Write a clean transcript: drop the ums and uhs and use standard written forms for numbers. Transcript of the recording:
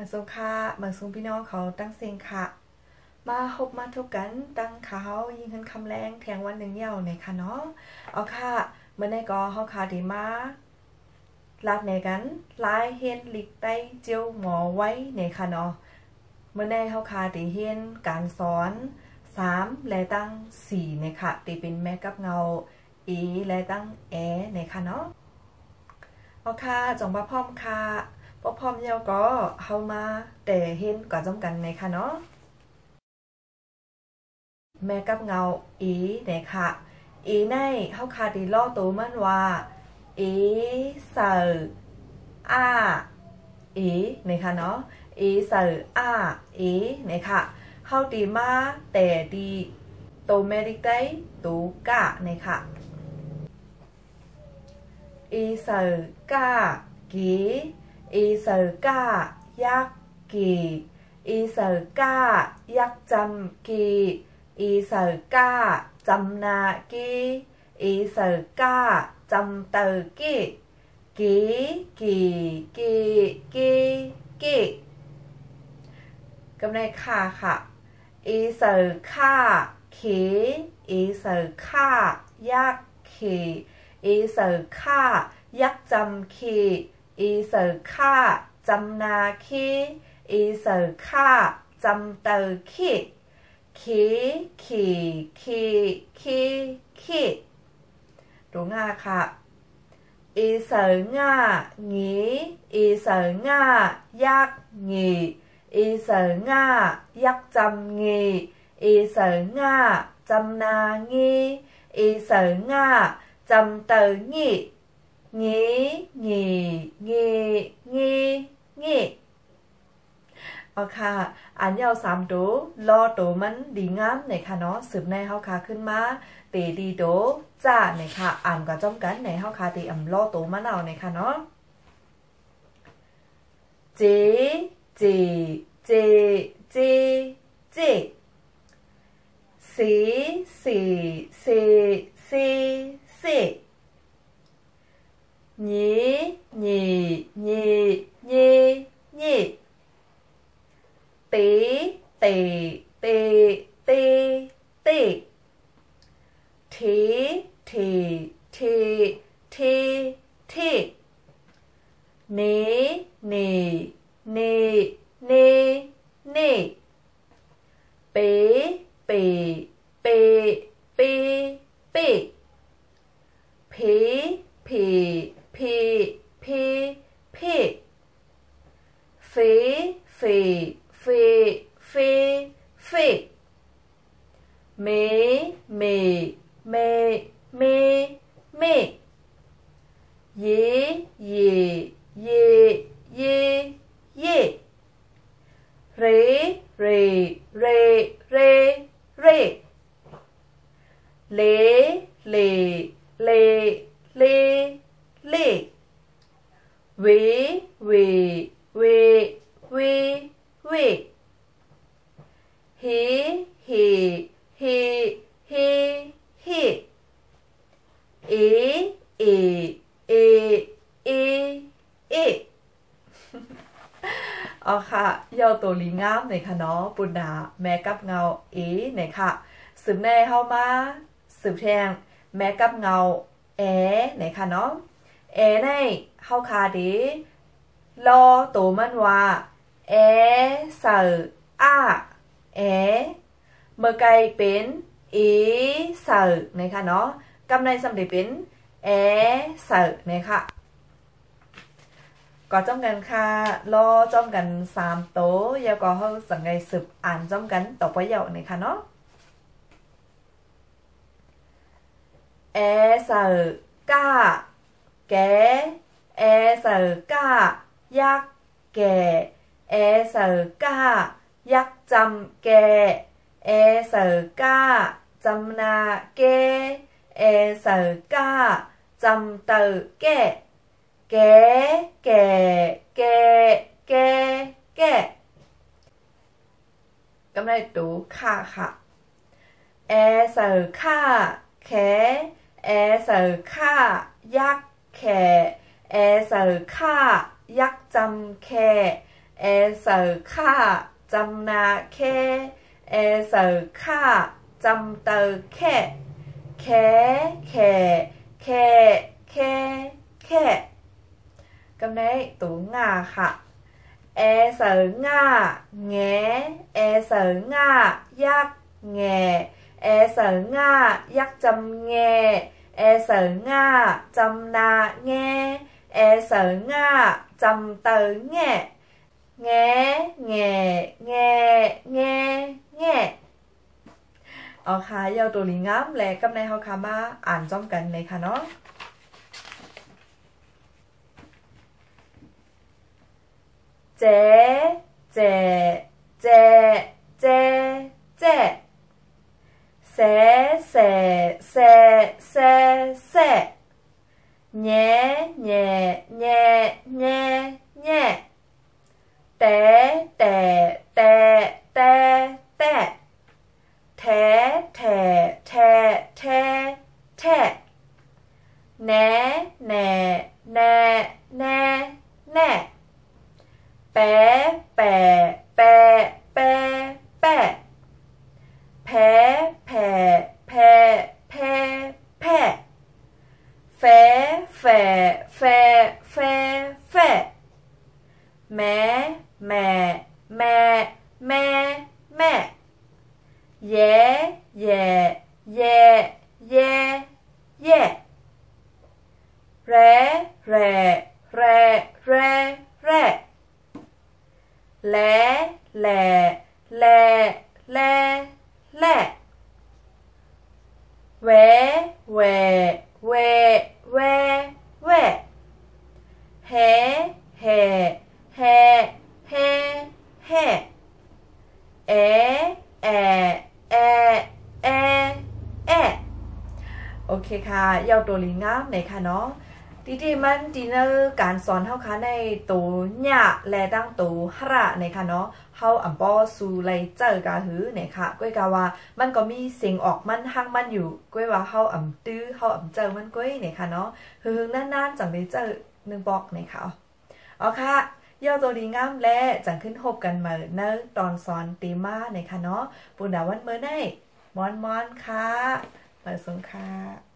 มาส่งค่ะมาส่งพี่น้องเขาตั้งเสียงค่ะมาพบมาทุกกันตั้งเขายิงขึ้นคำแรงแทงวันหนึ่งเยี่ยวในค่ะเนาะเอาค่ะเมื่อในกอเขาค่ะดีมาลาดในกันลายเฮียนลิกไตเจียวหมอไว้ในค่ะเนาะเมื่อในเขาค่ะดีเฮียนการสอน3และตั้ง4ในค่ะตีเป็นแม่กับเงาและตั้งในค่ะเนาะเอาค่ะจงมาพร้อมค่ะพร้อมเยี่ยวก็เข้ามาแต่เห็นก่อนจำกันในค่ะเนาะแม่กับเงาในค่ะในเข้าค่ะดีล่อตัวมันว่าเสือในค่ะเนาะเสือในค่ะเข้าดีมาแต่ดีตัวเมริกได้ตัวกะในค่ะเสือกะกีเสือกะยักกีเสือกะยักจำกีเสือกะจำนากีเสือกะจำเตอกีกำไรค่าค่ะเสือค่าเสือค่ายักเสือค่ายักจำเสือค่าจำนาเสือค่าจำเตอดูง่าค่ะเสือง่างีเสือง่ายักงีเสือง่ายักจำงีเสือง่าจำนางีเสือง่าจำเตองีเอาค่ะอันยาว3ตัวรอตัวมันดีงามในค่ะเนาะสืบในเฮาค่ะขึ้นมาเตดีโดจ้าในค่ะอ่านก็จ้องกันในเฮาค่ะตีอำรอตัวมันเอาในค่ะเนาะเจสีเอาค่ะย่อตัวลีงามในค่ะเนาะปุณดาแม่กับเงาในค่ะสืบแน่เข้ามาสืบแทงแม่กับเงาในค่ะเนาะในเข้าคาดีรอตัวมันว่าเสือเมื่อไกลเป็นเสือในค่ะเนาะกำไรสำเร็จเป็นเสือในค่ะก็จ้องกันค่ะรอจ้องกัน3โต๊ะยาวก็เขาสังไงสืบอ่านจ้องกันต่อไปยาวนี่ค่ะเนาะเสือกะแกเสือกะยักแก่เสือกะยักจำแก่เสือกะจำนาแก่เสือกะจำเตอแก่กำไรตูค่าค่ะเสือค่าแขเสือค่ายักแขเสือค่ายักจำแข เ เอเสือค่าจำนาแค่เอเสือค่าจำเตอแค่แค่แค่แค่แค่แค่กำเนิดตัวง่าค่ะเอเสือง่าแงเอเสือง่ายักแงเอเสือง่ายักจำแงเอเสือง่าจำนาแงเอเสือง่าจำเตอแงแงแงแงแงแงเอาค่ะยาวตัวลิงามและกับในเฮาค่ะมาอ่านจ้อมกันเลยค่ะเนาะเจเจเจเจเจเสเสเสเสเสแง่แง่แง่แง่แง่แต่แต่แต่แต่แต่แท้แท้แท้แท้แท้แหน่แหน่แหน่แหน่แหน่แปะแปะแปะแปะแปะแพ้แพ้แพ้แพ้แพ้แฝแฝแฝแฝแฝแม่แม่แม่แม่แม่แย่แย่แย่แย่แย่แร่แร่แร่แร่แร่แล่แล่แล่แล่แล่แหวแหวแหวแหวแหวแห่แห่แห่แห่แห่แอแอแอแอแอโอเคค่ะยาวตัวลิงงามไหนค่ะเนาะดีมันดีเนอร์การสอนเฮาค่ะในตัวหยะและดังตัวหระในค่ะเนาะเฮาอ่ำปอสู่ไลเจอกะหือเนี่ยค่ะก้อยกะว่ามันก็มีเสียงออกมันหังมันอยู่ก้อยว่าเฮาอ่ำตื้อเฮาอ่ำเจอมันก้อยเนี่ยค่ะเนาะหึงๆนานๆจังได้เจอ1บอกเนี่ยค่ะเอาค่ะยาวตัวดีงามและจังขึ้นพบกันเหมือนเนอตอนสอนตีมาเนี่ยค่ะเนาะปุ่นดาวันเมื่อได้มอนค่ะเปิดสงค่ะ